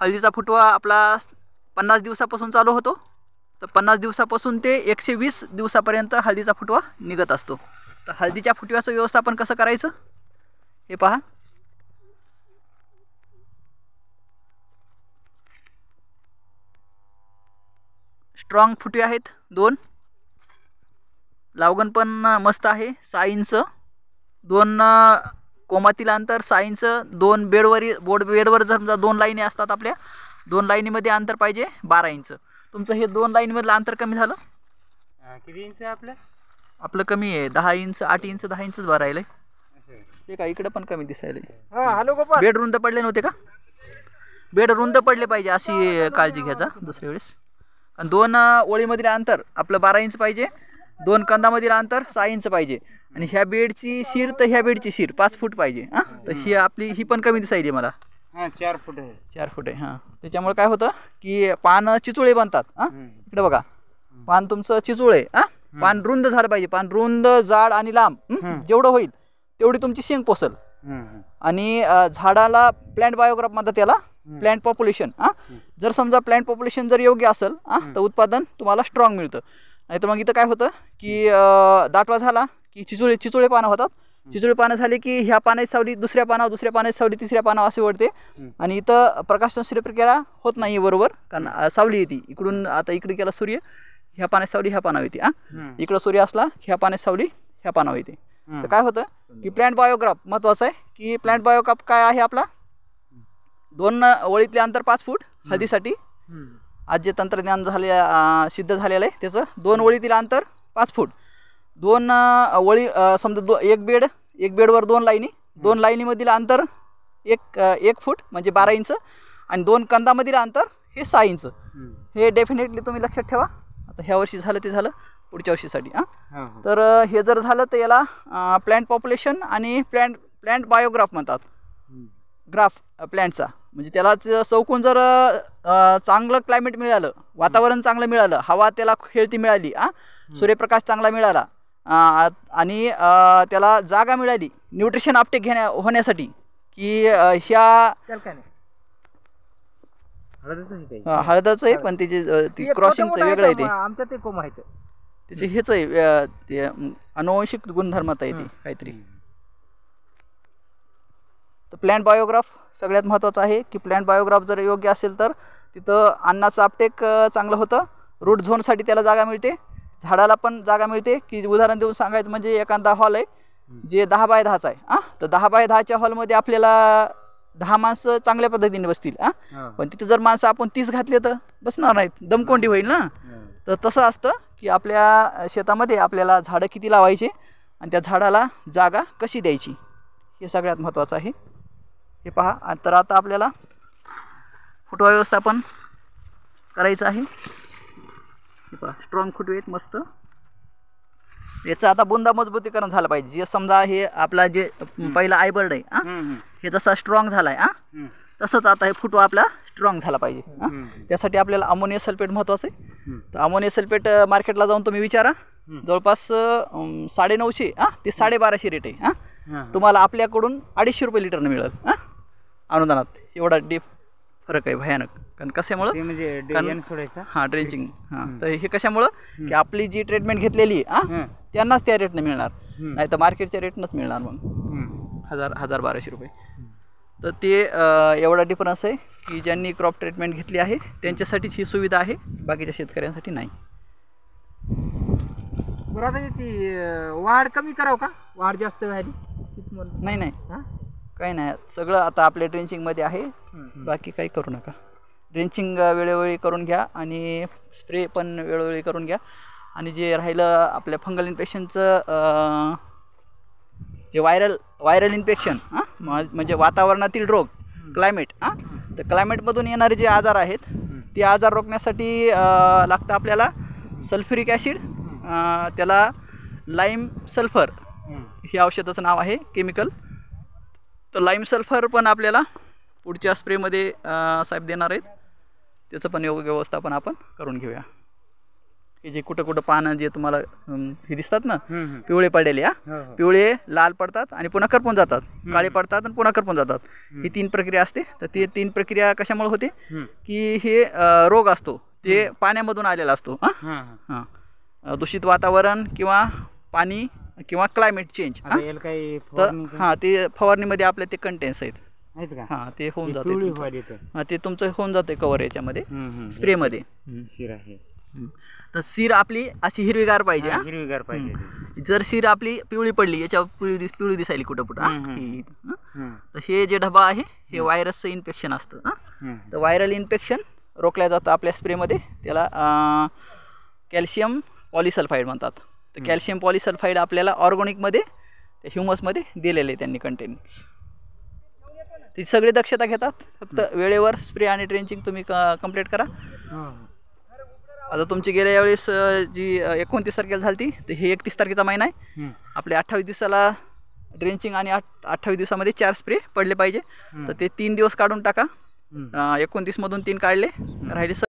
हळदीचा फुटवा आपला 50 दिवसापासून चालू होतो. तर 50 दिवसापासून ते 120 दिवसापर्यंत हळदीचा फुटवा निघत असतो. तर हळदीच्या फुटव्याचं व्यवस्थापन कसं करायचं हे पहा. स्ट्रॉंग फुटवे आहेत 2. लावगण पण मस्त आहे 6 इंच. 2 कोमातील अंतर 6 इंच. 2 बेडवर जर समजा 2 लाईनी असतात आपल्या 2 लाईनीमध्ये अंतर पाहिजे 12 इंच. तुमचं हे 2 लाईनमधलं अंतर कमी झालं. किती इंच आहे आपलं कमी आहे 10 इंच 8 इंच 10 इंचच भर राहिलंय. ते का इकडे पण कमी दिसायला. हॅलो गोपाल. बेड रुंद पडले नव्हते का? बेड रुंद पडले पाहिजे अशी काळजी घ्यायचा दुसऱ्या वेळेस. आणि 2 ओळीमधील अंतर आपलं 12 इंच पाहिजे. 2 कंदामधील अंतर 6 इंच पाहिजे. आणि ह्या बेडची शिर तर ह्या बेडची शिर 5 फूट पाहिजे. तर ही आपली ही पण कमी दिसायली मला. 4 फूट आहे. 4 फूट आहे. त्याच्यामुळे काय होतं की पान चिचुळे बनतात. इकडे बघा पान तुमचं चिचुळे. पान रुंद झालं पाहिजे. पान रुंद जाड आणि लांब जेवढं होईल तेवढी तुमची शेंग पोसल. आणि झाडाला प्लांट बायोग्राफ म्हणतात त्याला. Plant population. जर समजा प्लांट पॉप्युलेशन जर योग्य असेल तर उत्पादन तुम्हाला स्ट्रॉंग मिळतं. नाही तर मग इथं काय होतं की दाटवा झाला की चिचुळे पानं होतात. चिचुळे पानं झाले की ह्या पानाची सावली दुसऱ्या पानाची सावली तिसऱ्या पानावर असे वाढते. आणि इथं प्रकाश संश्लेषण प्रक्रिया होत नाही बरोबर. कारण सावली येते इकडून. आता इकडे गेला सूर्य ह्या पानाची सावली ह्या पानावर येते. इकडं सूर्य असला ह्या पानाची सावली ह्या पानावर येते. तर काय होतं की प्लांट बायोग्राफ महत्त्वाचं आहे. की प्लांट बायोग्राफ काय आहे आपला 2 ओळीतले अंतर 5 फूट हळदीसाठी. आज जे तंत्रज्ञान सिद्ध झालेलं आहे त्याचं 2 ओळीतील अंतर 5 फूट. 2 ओळी समजा एक बेडवर 2 लाईनी. 2 लाईनीमधील अंतर 1 फूट म्हणजे 12 इंच. आणि 2 कंदामधील अंतर हे 6 इंच. हे डेफिनेटली तुम्ही लक्षात ठेवा. आता ह्या वर्षी झालं ते झालं पुढच्या वर्षीसाठी. तर हे जर झालं तर याला प्लांट पॉप्युलेशन आणि प्लांट बायोग्राफ म्हणतात. ग्राफ प्लांटचा म्हणजे त्याला चौकून जर चांगलं क्लायमेट मिळालं, वातावरण चांगलं मिळालं, हवा त्याला खेळती मिळाली, सूर्यप्रकाश चांगला मिळाला आणि त्याला जागा मिळाली न्यूट्रिशन अपटेक होण्यासाठी की ह्या हळदच आहे पण त्याची क्रॉसिंगचं वेगळं आहे. ते आमच्या ते कोंब आहेत त्याचे हेच आहे ते अनुवंशिक गुणधर्मात आहे ते काहीतरी. तर प्लांट बायोग्राफ सगळ्यात महत्त्वाचं आहे की प्लांट बायोग्राफ जर योग्य असेल तर तिथं अन्नाचं अपटेक चांगलं होतं. रूट झोनसाठी त्याला जागा मिळते. झाडाला पण जागा मिळते. की उदाहरण देऊन सांगायचं म्हणजे एखादा हॉल आहे जे 10 बाय 10चा आहे. तर 10 बाय 10च्या हॉलमध्ये आपल्याला 10 माणसं चांगल्या पद्धतीने बसतील. पण तिथे जर माणसं आपण 30 घातले तर बसणार नाहीत, दमकोंडी होईल ना. तर तसं असतं की आपल्या शेतामध्ये आपल्याला झाडं किती लावायचे आणि त्या झाडाला जागा कशी द्यायची हे सगळ्यात महत्त्वाचं आहे. हे पहा. तर आता आपल्याला फुटवा व्यवस्थापन करायचं आहे. हे पहा स्ट्रॉंग फुटवे आहेत मस्त. याचं आता बुंदा मजबूतीकरण झालं पाहिजे. जे समजा हे आपला जे पहिला आयबर्ड आहे हे जसा स्ट्रॉंग झाला आहे तसंच आता हे फुटवा आपला स्ट्रॉंग झाला पाहिजे. त्यासाठी आपल्याला अमोनियम सल्फेट महत्त्वाचं आहे. तर अमोनियम सल्फेट मार्केटला जाऊन तुम्ही विचारा. जवळपास 950 ते 1250 रेट आहे. तुम्हाला आपल्याकडून 250 रुपये लिटरनं मिळेल अनुदानात. एवढा डीप फरक आहे भयानक. कारण कशामुळं ड्रेंचिंग. तर हे कशामुळं की आपली जी ट्रीटमेंट घेतलेली त्यांनाच त्या रेटनं मिळणार. नाही तर मार्केटच्या रेटनंच मिळणार मग 1000-1200 रुपये. तर ते एवढा डिफरन्स आहे की ज्यांनी क्रॉप ट्रीटमेंट घेतली आहे त्यांच्यासाठीच ही सुविधा आहे, बाकीच्या शेतकऱ्यांसाठी नाही. बरं आता याची वाढ कमी करावं का? वाढ जास्त व्हायली? नाही काही नाही. सगळं आता आपल्या ड्रेंचिंगमध्ये आहे. बाकी काही करू नका. ड्रेंचिंग वेळोवेळी करून घ्या आणि स्प्रे पण वेळोवेळी करून घ्या. आणि जे राहिलं आपल्या फंगल इन्फेक्शनचं जे व्हायरल इन्फेक्शन म्हणजे वातावरणातील रोग क्लायमेट तर क्लायमेटमधून येणारे जे आजार आहेत ते आजार रोखण्यासाठी लागतं आपल्याला सल्फ्युरिक ॲसिड. त्याला लाईम सल्फर हे औषधाचं नाव आहे केमिकल. तर लाईम सल्फर पण आपल्याला पुढच्या स्प्रेमध्ये साहेब देणार आहेत. त्याचं पण योग्य व्यवस्थापन आपण करून घेऊया. की जे कुठं कुठं पानं जे तुम्हाला हे दिसतात ना हम्म. पिवळे पडलेले, हो, हो. पिवळे लाल पडतात आणि पुन्हा करपून जातात, काळे पडतात आणि पुन्हा करपून जातात, ही 3 प्रक्रिया असते. तर ती 3 प्रक्रिया कशामुळे होते हम्म. की हे रोग असतो ते पाण्यामधून आलेला असतो. हा, हा. दूषित वातावरण किंवा पाणी किंवा क्लायमेट चेंज. आता याला काही तर फवारणी का? हां ते फवारणीमध्ये आपले ते कंटेन्स आहेत. आहेत का? हां ते होऊन ती जाते पिवळी तुमचं. व्हायला येतं. हां ते तुमचं होऊन जाते कवर याच्यामध्ये स्प्रेमध्ये. शिरा आहे. तर सीर आपली अशी हिरवीगार पाहिजे. हा, हां हिरवीगार पाहिजे ती. जर सीर आपली पिवळी पडली, याच्यावर पिवळी दिसायली कुठं कुठं, हम्म. तर हे जे डबा आहे हे व्हायरसचं इन्फेक्शन असतं. हम्म. तर व्हायरल इन्फेक्शन रोखल्या जातं आपल्या स्प्रेमध्ये. त्याला कॅल्शियम पॉलिसल्फाईड म्हणतात. तर कॅल्शियम पॉलिसल्फाईड आपल्याला ऑर्गॅनिकमध्ये ह्युमसमध्ये दिलेले त्यांनी कंटेन्स. ती सगळी दक्षता घेतात. फक्त वेळेवर स्प्रे आणि ट्रेंचिंग तुम्ही कंप्लीट करा. हो. आता तुमची गेल्या वेळेस जी 29 तारखेला झाली तर हे 31 तारखेचा महिना आहे. हम्म. आपले 28 दिवसाला ड्रेंचिंग आणि 28 दिवसामध्ये 4 स्प्रे पडले पाहिजे. तर ते 3 दिवस काढून टाका. 29 मधून 3 काढले, राहिले